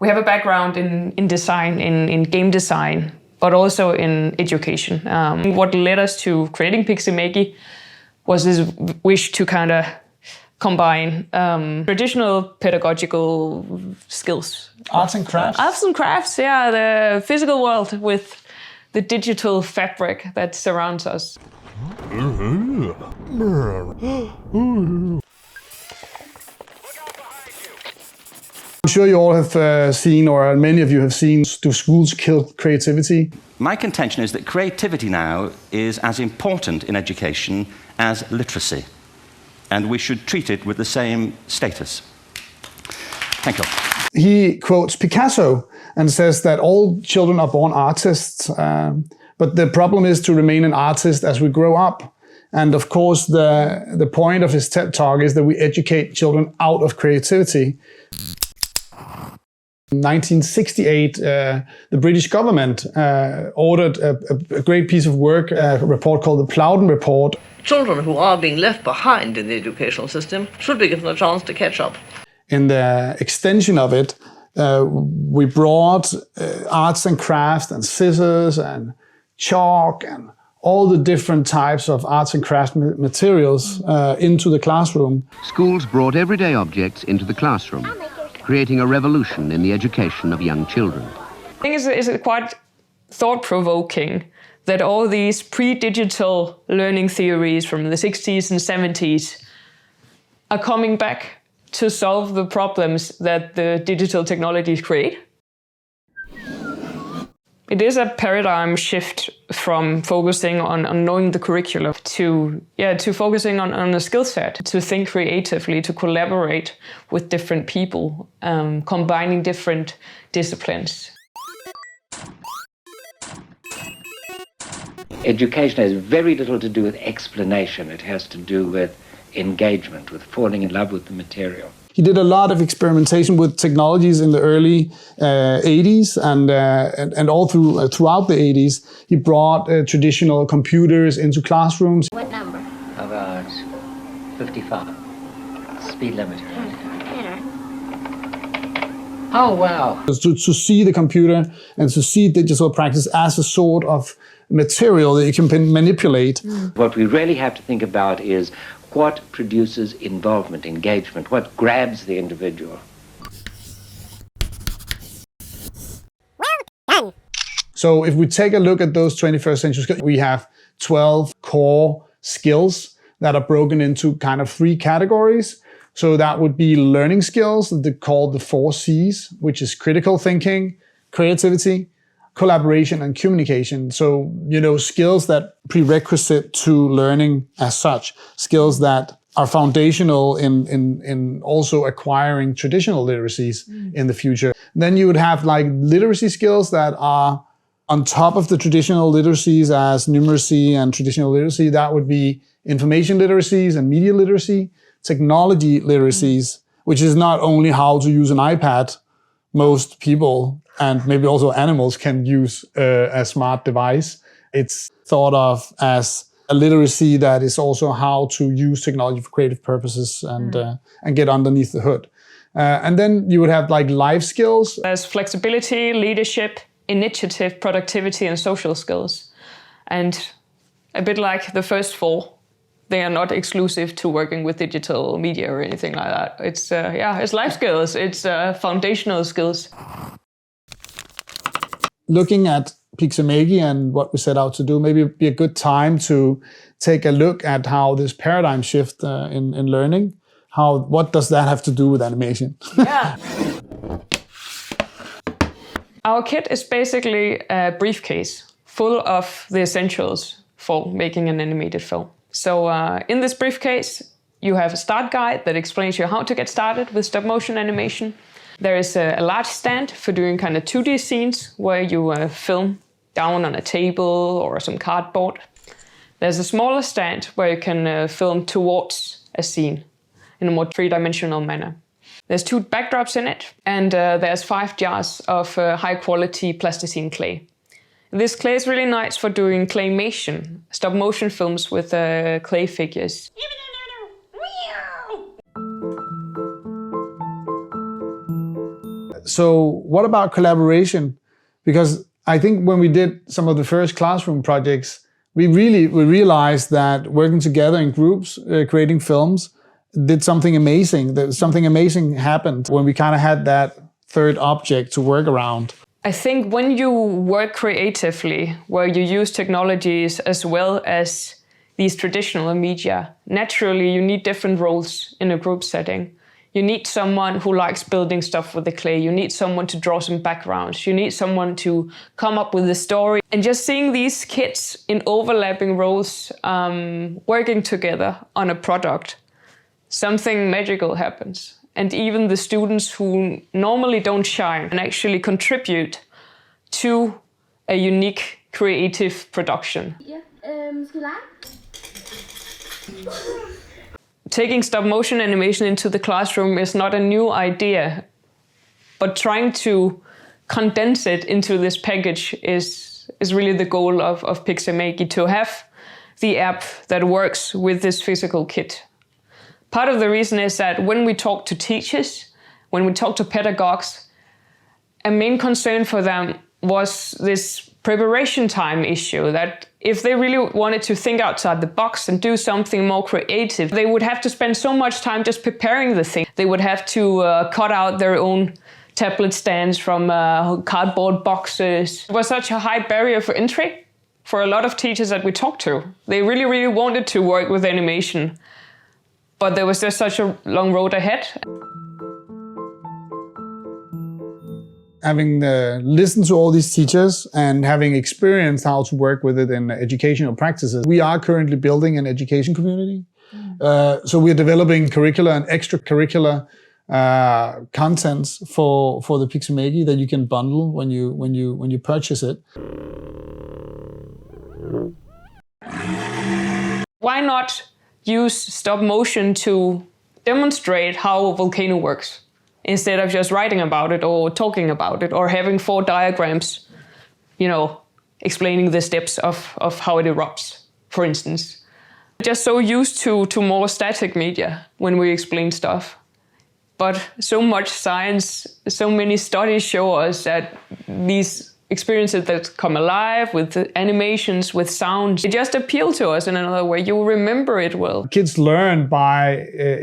We have a background in design, in game design, but also in education. What led us to creating Piximakey was this wish to kind of combine traditional pedagogical skills. Arts and crafts. Arts and crafts, yeah, the physical world with the digital fabric that surrounds us. I'm sure you all have seen, or many of you have seen, Do Schools Kill Creativity? My contention is that creativity now is as important in education as literacy, and we should treat it with the same status. Thank you. He quotes Picasso and says that all children are born artists, but the problem is to remain an artist as we grow up. And of course, the point of his TED Talk is that we educate children out of creativity. In 1968, the British government ordered a great piece of work, a report called the Plowden Report. Children who are being left behind in the educational system should be given a chance to catch up. In the extension of it, we brought arts and crafts and scissors and chalk and all the different types of arts and craft materials into the classroom. Schools brought everyday objects into the classroom, creating a revolution in the education of young children. I think it's quite thought-provoking that all these pre-digital learning theories from the 60s and 70s are coming back to solve the problems that the digital technologies create. It is a paradigm shift from focusing on knowing the curriculum to focusing on a skill set, to think creatively, to collaborate with different people, combining different disciplines. Education has very little to do with explanation. It has to do with engagement, with falling in love with the material. He did a lot of experimentation with technologies in the early 80s and all throughout the 80s. He brought traditional computers into classrooms. What number? About 55. Speed limit. Oh, wow. To see the computer and to see digital practice as a sort of material that you can manipulate. What we really have to think about is what produces involvement, engagement, what grabs the individual. Well done. So if we take a look at those 21st century skills, we have 12 core skills that are broken into kind of 3 categories. So that would be learning skills, they're called the 4 C's, which is critical thinking, creativity, collaboration, and communication. So, skills that prerequisite to learning as such, skills that are foundational in also acquiring traditional literacies in the future. Then you would have like literacy skills that are on top of the traditional literacies as numeracy and traditional literacy. That would be information literacies and media literacy, technology literacies, which is not only how to use an iPad. Most people and maybe also animals can use a smart device. It's thought of as a literacy that is also how to use technology for creative purposes and get underneath the hood. And then you would have like life skills. There's flexibility, leadership, initiative, productivity, and social skills. And a bit like the first 4, they are not exclusive to working with digital media or anything like that. It's life skills, it's foundational skills. Looking at Pixelmagi and what we set out to do, maybe it'd be a good time to take a look at how this paradigm shift in learning, what does that have to do with animation? Yeah. Our kit is basically a briefcase full of the essentials for making an animated film. So in this briefcase, you have a start guide that explains you how to get started with stop motion animation. There is a large stand for doing kind of 2D scenes where you film down on a table or some cardboard. There's a smaller stand where you can film towards a scene in a more 3-dimensional manner. There's 2 backdrops in it, and there's 5 jars of high-quality plasticine clay. This clay is really nice for doing claymation, stop-motion films with clay figures. So what about collaboration? Because I think when we did some of the first classroom projects, we realized that working together in groups, creating films, did something amazing. Something amazing happened when we kind of had that third object to work around. I think when you work creatively, where you use technologies as well as these traditional media, naturally you need different roles in a group setting. You need someone who likes building stuff with the clay. You need someone to draw some backgrounds. You need someone to come up with a story. And just seeing these kids in overlapping roles working together on a product, something magical happens. And even the students who normally don't shine and actually contribute to a unique creative production. Taking stop motion animation into the classroom is not a new idea, but trying to condense it into this package is really the goal of Pixelmagi, to have the app that works with this physical kit. Part of the reason is that when we talk to teachers, when we talk to pedagogues, a main concern for them was this preparation time issue, that if they really wanted to think outside the box and do something more creative, they would have to spend so much time just preparing the thing. They would have to cut out their own tablet stands from cardboard boxes. It was such a high barrier for entry for a lot of teachers that we talked to. They really, really wanted to work with animation, but there was just such a long road ahead. Having listened to all these teachers and having experienced how to work with it in educational practices, we are currently building an education community. So we're developing curricula and extracurricular contents for the Pixelmagi that you can bundle when you purchase it. Why not use stop motion to demonstrate how a volcano works, instead of just writing about it or talking about it or having 4 diagrams, explaining the steps of how it erupts, for instance. Just so used to more static media when we explain stuff. But so much science, so many studies show us that these experiences that come alive with animations, with sounds, they just appeal to us in another way. You remember it well. Kids learn by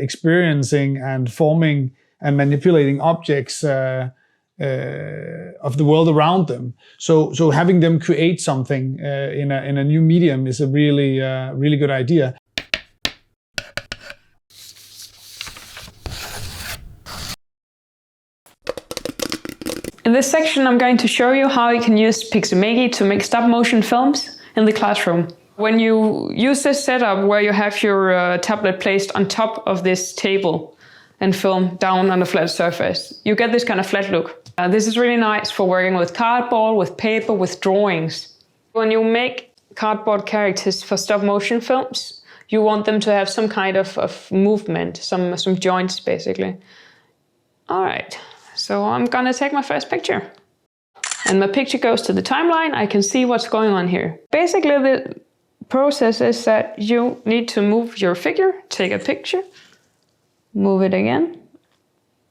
experiencing and forming and manipulating objects of the world around them. So having them create something in a new medium is a really good idea. In this section, I'm going to show you how you can use Pixelmagi to make stop-motion films in the classroom. When you use this setup where you have your tablet placed on top of this table and film down on a flat surface, you get this kind of flat look. This is really nice for working with cardboard, with paper, with drawings. When you make cardboard characters for stop-motion films, you want them to have some kind of movement, some joints, basically. All right. So I'm gonna take my first picture. And my picture goes to the timeline. I can see what's going on here. Basically, the process is that you need to move your figure, take a picture, move it again.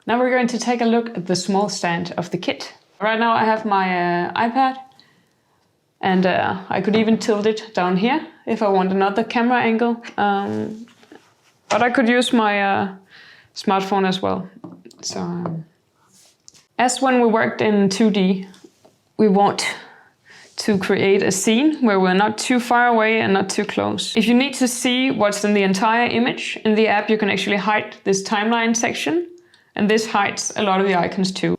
Now we're going to take a look at the small stand of the kit. Right now I have my iPad, and I could even tilt it down here if I want another camera angle. But I could use my smartphone as well. So. As when we worked in 2D, we want to create a scene where we're not too far away and not too close. If you need to see what's in the entire image in the app, you can actually hide this timeline section, and this hides a lot of the icons too.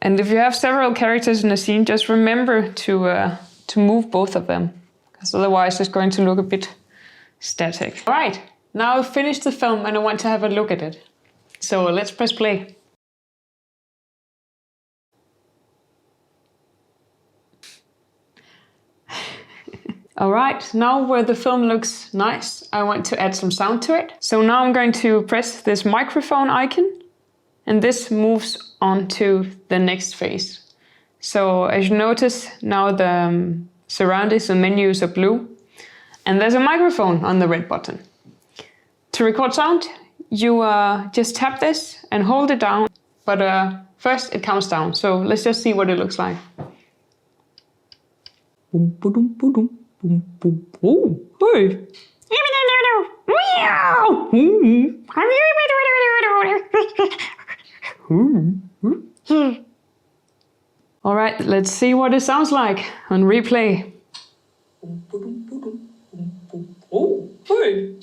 And if you have several characters in a scene, just remember to move both of them, because otherwise it's going to look a bit static. All right, now I've finished the film and I want to have a look at it. So let's press play. All right, now where the film looks nice, I want to add some sound to it. So now I'm going to press this microphone icon, and this moves on to the next phase. So as you notice, now the surroundings and menus are blue, and there's a microphone on the red button. To record sound, you just tap this and hold it down. But first it counts down, so let's just see what it looks like. Boom, boom, boom, boom, boom. Oh, hey. All right, let's see what it sounds like on replay. Oh, hey.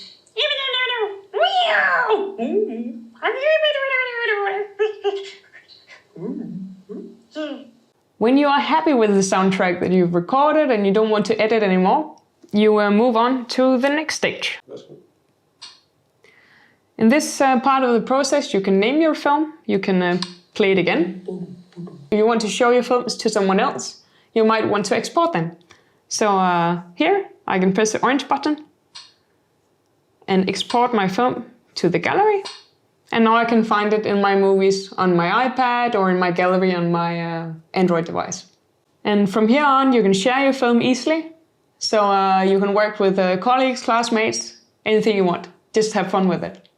When you are happy with the soundtrack that you've recorded and you don't want to edit anymore, you move on to the next stage. In this part of the process, you can name your film, you can play it again. If you want to show your films to someone else, you might want to export them. So here, I can press the orange button and export my film to the gallery. And now I can find it in my movies on my iPad or in my gallery on my Android device. And from here on, you can share your film easily. So you can work with colleagues, classmates, anything you want. Just have fun with it.